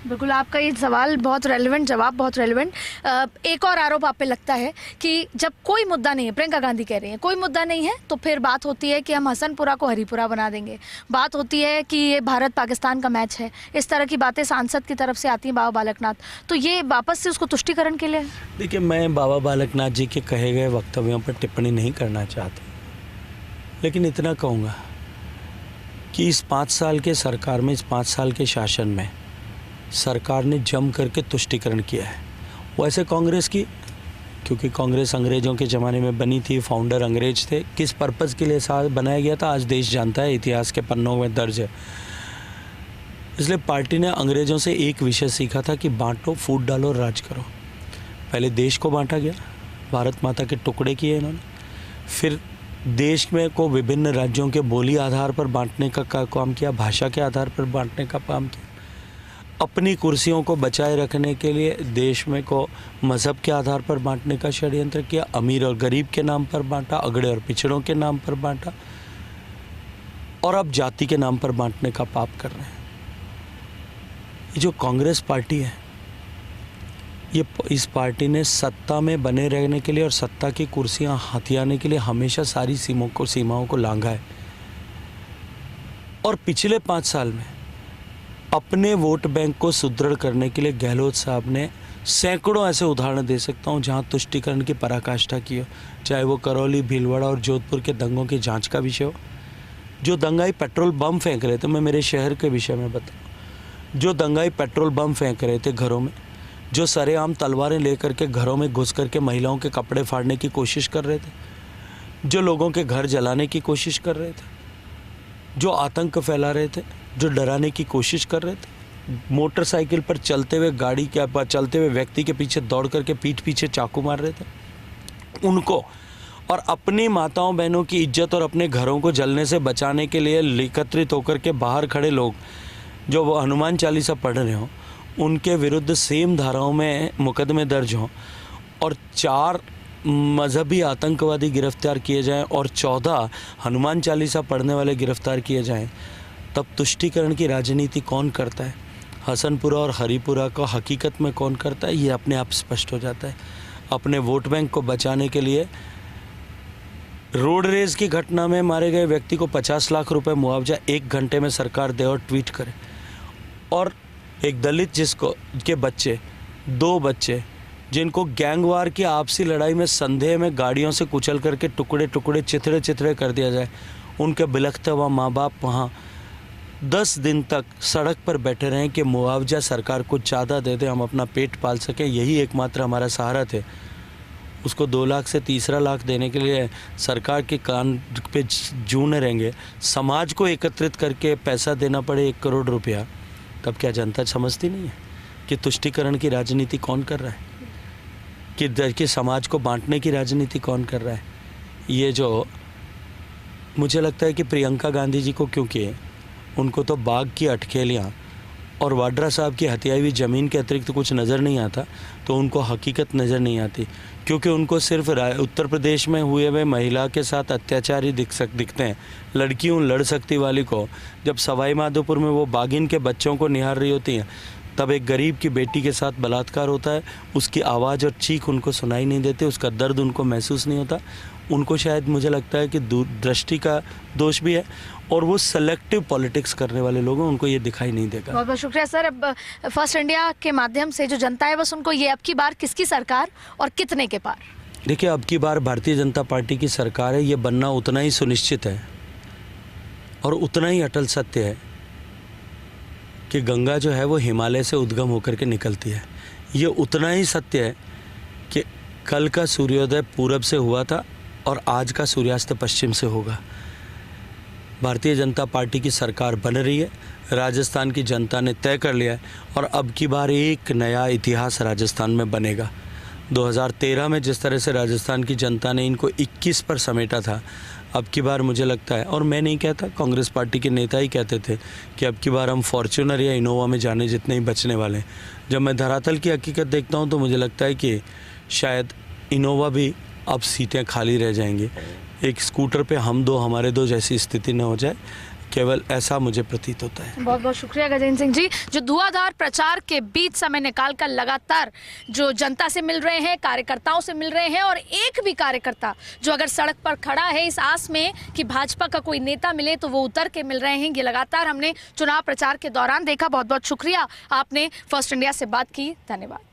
बिल्कुल, आपका ये सवाल बहुत रेलेवेंट, जवाब बहुत रेलेवेंट। एक और आरोप आप पे लगता है कि जब कोई मुद्दा नहीं है, प्रियंका गांधी कह रही हैं कोई मुद्दा नहीं है, तो फिर बात होती है कि हम हसनपुरा को हरिपुरा बना देंगे, बात होती है कि ये भारत पाकिस्तान का मैच है, इस तरह की बातें सांसद की तरफ से आती हैं बाबा बालकनाथ। तो ये वापस से उसको तुष्टीकरण के लिए? देखिए, मैं बाबा बालकनाथ जी के कहे गए वक्तव्यों पर टिप्पणी नहीं करना चाहता, लेकिन इतना कहूँगा कि इस 5 साल के सरकार में, इस 5 साल के शासन में सरकार ने जम करके तुष्टीकरण किया है। वैसे कांग्रेस की, क्योंकि कांग्रेस अंग्रेज़ों के ज़माने में बनी थी, फाउंडर अंग्रेज थे, किस पर्पज़ के लिए साथ बनाया गया था आज देश जानता है, इतिहास के पन्नों में दर्ज है। इसलिए पार्टी ने अंग्रेज़ों से एक विषय सीखा था कि बांटो, फूट डालो, राज करो। पहले देश को बांटा गया, भारत माता के टुकड़े किए इन्होंने, फिर देश में को विभिन्न राज्यों के बोली आधार पर बांटने का काम किया, भाषा के आधार पर बांटने का काम किया, अपनी कुर्सियों को बचाए रखने के लिए देश में को मज़हब के आधार पर बांटने का षड्यंत्र किया, अमीर और गरीब के नाम पर बांटा, अगड़े और पिछड़ों के नाम पर बांटा, और अब जाति के नाम पर बांटने का पाप कर रहे हैं। ये जो कांग्रेस पार्टी है, ये इस पार्टी ने सत्ता में बने रहने के लिए और सत्ता की कुर्सियां हथियाने के लिए हमेशा सारी सीमाओं को लांघा है। और पिछले 5 साल में अपने वोट बैंक को सुदृढ़ करने के लिए गहलोत साहब ने सैकड़ों ऐसे उदाहरण दे सकता हूँ जहाँ तुष्टीकरण की पराकाष्ठा की हो, चाहे वो करौली, भीलवाड़ा और जोधपुर के दंगों की जांच का विषय हो। जो दंगाई पेट्रोल बम फेंक रहे थे, मैं मेरे शहर के विषय में बताऊँ, जो दंगाई पेट्रोल बम फेंक रहे थे घरों में, जो सरेआम तलवारें लेकर के घरों में घुस करके महिलाओं के कपड़े फाड़ने की कोशिश कर रहे थे, जो लोगों के घर जलाने की कोशिश कर रहे थे, जो आतंक फैला रहे थे, जो डराने की कोशिश कर रहे थे, मोटरसाइकिल पर चलते हुए चलते हुए व्यक्ति के पीछे दौड़ करके पीठ पीछे चाकू मार रहे थे, उनको और अपनी माताओं बहनों की इज्जत और अपने घरों को जलने से बचाने के लिए एकत्रित होकर के बाहर खड़े लोग जो वो हनुमान चालीसा पढ़ रहे हों, उनके विरुद्ध सेम धाराओं में मुकदमे दर्ज हों और 4 मजहबी आतंकवादी गिरफ्तार किए जाएं और 14 हनुमान चालीसा पढ़ने वाले गिरफ्तार किए जाएं, तब तुष्टीकरण की राजनीति कौन करता है, हसनपुरा और हरिपुरा को हकीकत में कौन करता है, ये अपने आप स्पष्ट हो जाता है। अपने वोट बैंक को बचाने के लिए रोड रेज की घटना में मारे गए व्यक्ति को 50 लाख रुपए मुआवजा 1 घंटे में सरकार दे और ट्वीट करे, और एक दलित जिसको के बच्चे 2 बच्चे जिनको गैंगवार की आपसी लड़ाई में संदेह में गाड़ियों से कुचल करके टुकड़े टुकड़े चिथड़े कर दिया जाए, उनके बिलखते हुआ माँ बाप वहाँ 10 दिन तक सड़क पर बैठे रहें कि मुआवजा सरकार कुछ ज़्यादा दे दे, हम अपना पेट पाल सकें, यही एकमात्र हमारा सहारा थे। उसको 2 लाख से तीसरा लाख देने के लिए सरकार के कान पे जून रहेंगे, समाज को एकत्रित करके पैसा देना पड़े 1 करोड़ रुपया, तब क्या जनता समझती नहीं है कि तुष्टीकरण की राजनीति कौन कर रहा है, कि समाज को बांटने की राजनीति कौन कर रहा है। ये जो मुझे लगता है कि प्रियंका गांधी जी को, क्योंकि उनको तो बाघ की अटखेलियाँ और वाड्रा साहब की हत्याई हुई ज़मीन के अतिरिक्त कुछ नज़र नहीं आता, तो उनको हकीकत नज़र नहीं आती, क्योंकि उनको सिर्फ उत्तर प्रदेश में हुए हुए महिला के साथ अत्याचार ही दिखते हैं। लड़कियों लड़ सकती वाली को जब सवाई माधोपुर में वो बाघिन के बच्चों को निहार रही होती हैं, तब एक गरीब की बेटी के साथ बलात्कार होता है, उसकी आवाज़ और चीख उनको सुनाई नहीं देती, उसका दर्द उनको महसूस नहीं होता। उनको शायद मुझे लगता है कि दृष्टि का दोष भी है, और वो सेलेक्टिव पॉलिटिक्स करने वाले लोग हैं, उनको ये दिखाई नहीं देगा। बहुत बहुत शुक्रिया सर। अब फर्स्ट इंडिया के माध्यम से जो जनता है, बस उनको ये अब की बार किसकी सरकार और कितने के पार? देखिए, अब की बार भारतीय जनता पार्टी की सरकार है, ये बनना उतना ही सुनिश्चित है और उतना ही अटल सत्य है कि गंगा जो है वो हिमालय से उद्गम होकर के निकलती है। ये उतना ही सत्य है कि कल का सूर्योदय पूरब से हुआ था और आज का सूर्यास्त पश्चिम से होगा। भारतीय जनता पार्टी की सरकार बन रही है, राजस्थान की जनता ने तय कर लिया है, और अब की बार एक नया इतिहास राजस्थान में बनेगा। 2013 में जिस तरह से राजस्थान की जनता ने इनको 21 पर समेटा था, अब की बार मुझे लगता है, और मैं नहीं कहता, कांग्रेस पार्टी के नेता ही कहते थे कि अब की बार हम फॉर्च्यूनर या इनोवा में जाने जितने ही बचने वाले हैं। जब मैं धरातल की हकीकत देखता हूँ तो मुझे लगता है कि शायद इनोवा भी अब सीटें खाली रह जाएंगी, एक स्कूटर पे हम 2 हमारे 2 जैसी स्थिति न हो जाए। केवल ऐसा मुझे प्रतीत होता है। बहुत बहुत शुक्रिया गजेंद्र सिंह जी, जो धुआंधार प्रचार के बीच समय निकालकर लगातार जो जनता से मिल रहे हैं, कार्यकर्ताओं से मिल रहे हैं, और एक भी कार्यकर्ता जो अगर सड़क पर खड़ा है इस आस में कि भाजपा का कोई नेता मिले तो वो उतर के मिल रहे हैं, ये लगातार हमने चुनाव प्रचार के दौरान देखा। बहुत बहुत शुक्रिया, आपने फर्स्ट इंडिया से बात की, धन्यवाद।